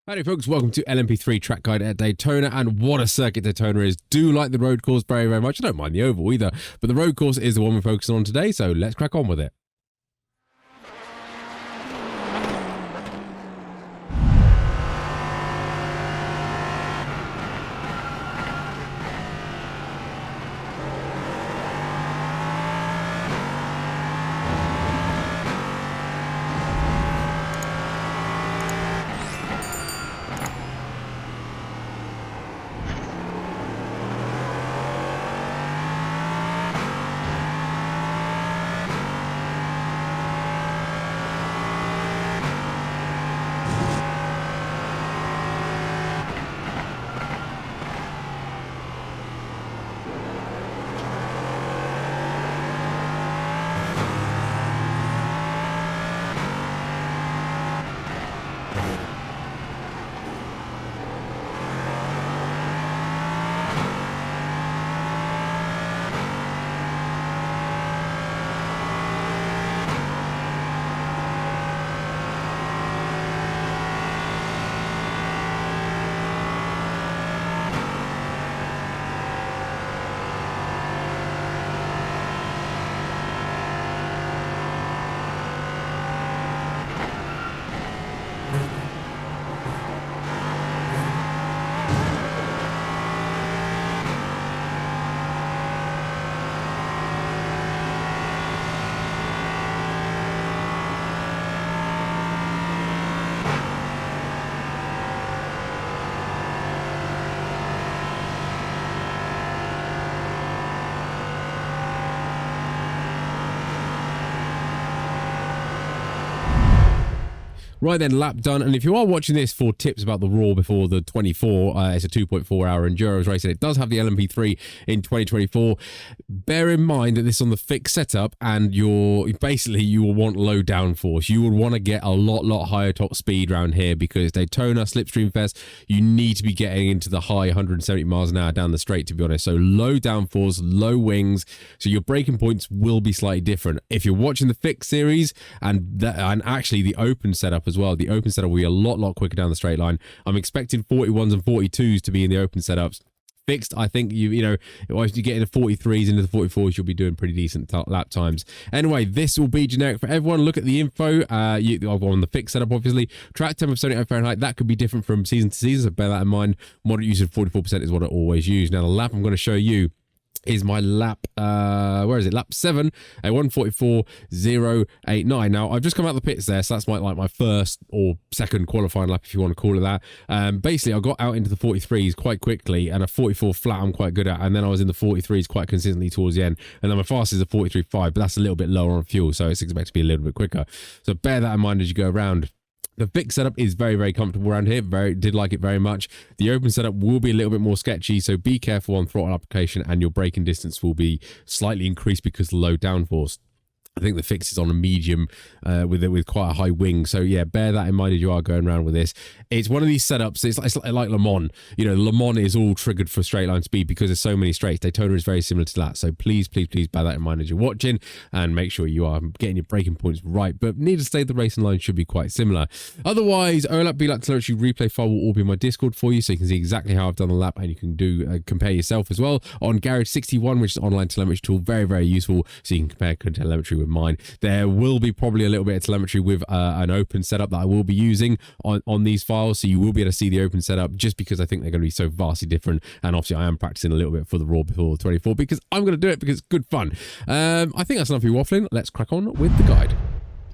Howdy folks, welcome to LMP3 track guide at Daytona, and what a circuit Daytona is. Do like the road course very, very much. I don't mind the oval either, but the road course is the one we're focusing on today, so let's crack on with it. Right then, lap done. And if you are watching this for tips about the Raw before the 24, it's a 2.4 hour endurance race, and it does have the LMP3 in 2024. Bear in mind that this is on the fixed setup, and you will want low downforce. You would want to get a lot higher top speed around here, because Daytona Slipstream Fest, you need to be getting into the high 170 miles an hour down the straight, to be honest. So low downforce, low wings, so your braking points will be slightly different. If you're watching the fixed series and actually the open setup as well, the open setup will be a lot quicker down the straight line. I'm expecting 41s and 42s to be in the open setups. Fixed, I think you know, if you get into 43s into the 44s, you'll be doing pretty decent lap times. Anyway, this will be generic for everyone. Look at the info. I've gone on the fixed setup, obviously. Track temp of 75 Fahrenheit. That could be different from season to season, so bear that in mind. Moderate use of 44% is what I always use. Now, the lap I'm going to show you is my lap, where is it? Lap 7, a 1:44.089. Now, I've just come out of the pits there, so that's like my first or second qualifying lap, if you want to call it that. Basically, I got out into the 43s quite quickly, and a 44 flat I'm quite good at, and then I was in the 43s quite consistently towards the end, and then my fastest is a 43.5, but that's a little bit lower on fuel, so it's expected to be a little bit quicker. So bear that in mind as you go around. The fixed setup is very comfortable around here. Did like it very much. The open setup will be a little bit more sketchy, so be careful on throttle application, and your braking distance will be slightly increased because of the low downforce. I think the fix is on a medium with quite a high wing. So yeah, bear that in mind as you are going around with this. It's one of these setups. It's like Le Mans. You know, Le Mans is all triggered for straight line speed because there's so many straights. Daytona is very similar to that. So please bear that in mind as you're watching, and make sure you are getting your braking points right. But needless to say, the racing line should be quite similar. Otherwise, OLAP BLAP telemetry replay file will all be in my Discord for you, so you can see exactly how I've done the lap, and you can do compare yourself as well on Garage 61, which is an online telemetry tool. Very useful, so you can compare telemetry with mine. There will be probably a little bit of telemetry with an open setup that I will be using on these files, so you will be able to see the open setup, just because I think they're going to be so vastly different. And obviously I am practicing a little bit for the Raw before the 24, because I'm going to do it because it's good fun. I think that's enough for you waffling. Let's crack on with the guide.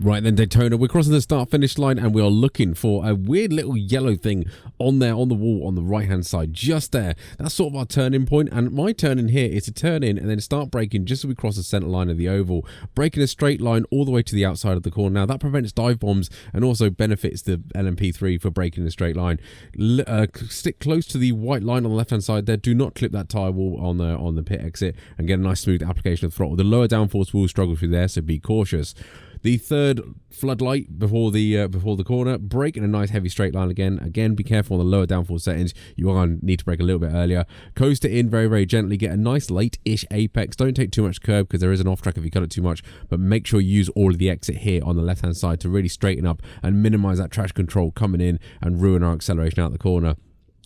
Right then, Daytona, we're crossing the start-finish line, and we are looking for a weird little yellow thing on there on the wall on the right-hand side, just there. That's sort of our turning point, and my turn in here is to turn in and then start braking just as we cross the center line of the oval, braking a straight line all the way to the outside of the corner. Now, that prevents dive bombs and also benefits the LMP3 for braking a straight line. Stick close to the white line on the left-hand side there. Do not clip that tire wall on the pit exit, and get a nice smooth application of throttle. The lower downforce will struggle through there, so be cautious. The third floodlight before the corner, brake in a nice heavy straight line again. Be careful on the lower downforce settings, you are going to need to brake a little bit earlier. Coast it in very, very gently, get a nice late-ish apex. Don't take too much curb because there is an off track if you cut it too much, but make sure you use all of the exit here on the left hand side to really straighten up and minimize that traction control coming in and ruin our acceleration out the corner.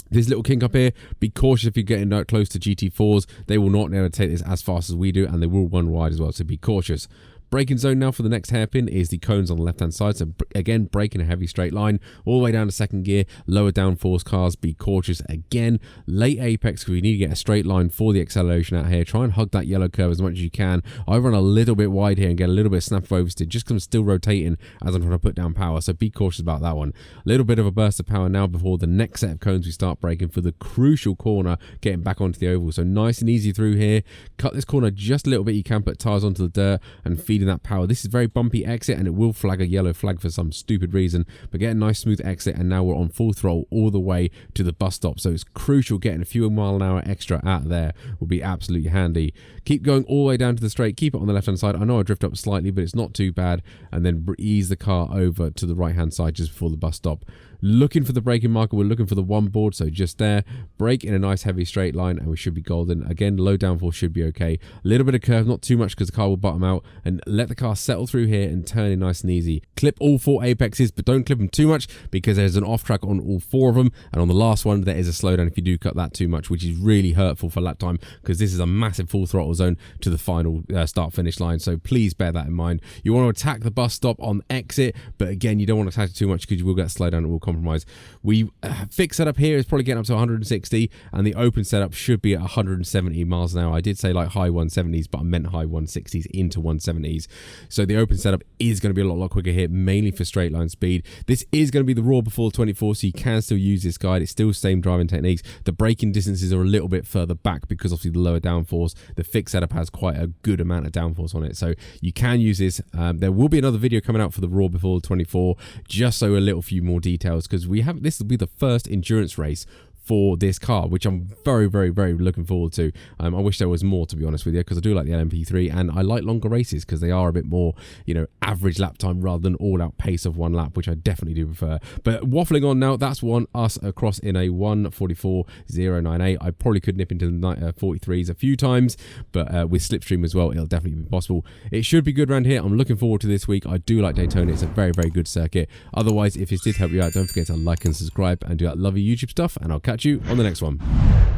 This little kink up here, be cautious if you're getting close to GT4s. They will not be able to take this as fast as we do, and they will run wide as well, so be cautious. Braking zone now for the next hairpin is the cones on the left hand side. So again, braking a heavy straight line all the way down to second gear. Lower downforce cars, be cautious again. Late apex because we need to get a straight line for the acceleration out here. Try and hug that yellow curve as much as you can. I run a little bit wide here and get a little bit of snap of oversteer just because I'm still rotating as I'm trying to put down power. So be cautious about that one. A little bit of a burst of power now before the next set of cones we start braking for the crucial corner, getting back onto the oval. So nice and easy through here. Cut this corner just a little bit. You can put tires onto the dirt and feed that power. This is very bumpy exit and it will flag a yellow flag for some stupid reason, but get a nice smooth exit, and now we're on full throttle all the way to the bus stop. So it's crucial getting a few mile-an-hour extra out there will be absolutely handy. Keep going all the way down to the straight, keep it on the left hand side. I know I drift up slightly, but it's not too bad, and then ease the car over to the right hand side just before the bus stop. Looking for the braking marker, we're looking for the one board, so just there. Brake in a nice heavy straight line and we should be golden. Again, low downforce should be okay. A little bit of curve, not too much because the car will bottom out, and let the car settle through here and turn in nice and easy. Clip all 4 apexes, but don't clip them too much because there's an off track on all 4 of them, and on the last one there is a slowdown if you do cut that too much, which is really hurtful for lap time because this is a massive full throttle zone to the final start finish line. So please bear that in mind. You want to attack the bus stop on exit, but again, you don't want to attack it too much because you will get a slowdown and will compromise. We fixed setup here is probably getting up to 160, and the open setup should be at 170 miles an hour. I did say like high 170s, but I meant high 160s into 170s. So the open setup is going to be a lot quicker here, mainly for straight line speed. This is going to be the raw before 24, so you can still use this guide. It's still the same driving techniques. The braking distances are a little bit further back because obviously the lower downforce. The fixed setup has quite a good amount of downforce on it, so you can use this. There will be another video coming out for the raw before 24, just so a little few more details, because this will be the first endurance race for this car, which I'm very, very, very looking forward to. I wish there was more, to be honest with you, because I do like the LMP3 and I like longer races because they are a bit more, you know, average lap time rather than all-out pace of one lap, which I definitely do prefer. But waffling on now, that's us across in a 1:44.098. I probably could nip into the 43s a few times, but with slipstream as well, it'll definitely be possible. It should be good around here. I'm looking forward to this week. I do like Daytona. It's a very, very good circuit. Otherwise, if this did help you out, don't forget to like and subscribe and do that lovely YouTube stuff, and I'll catch you on the next one.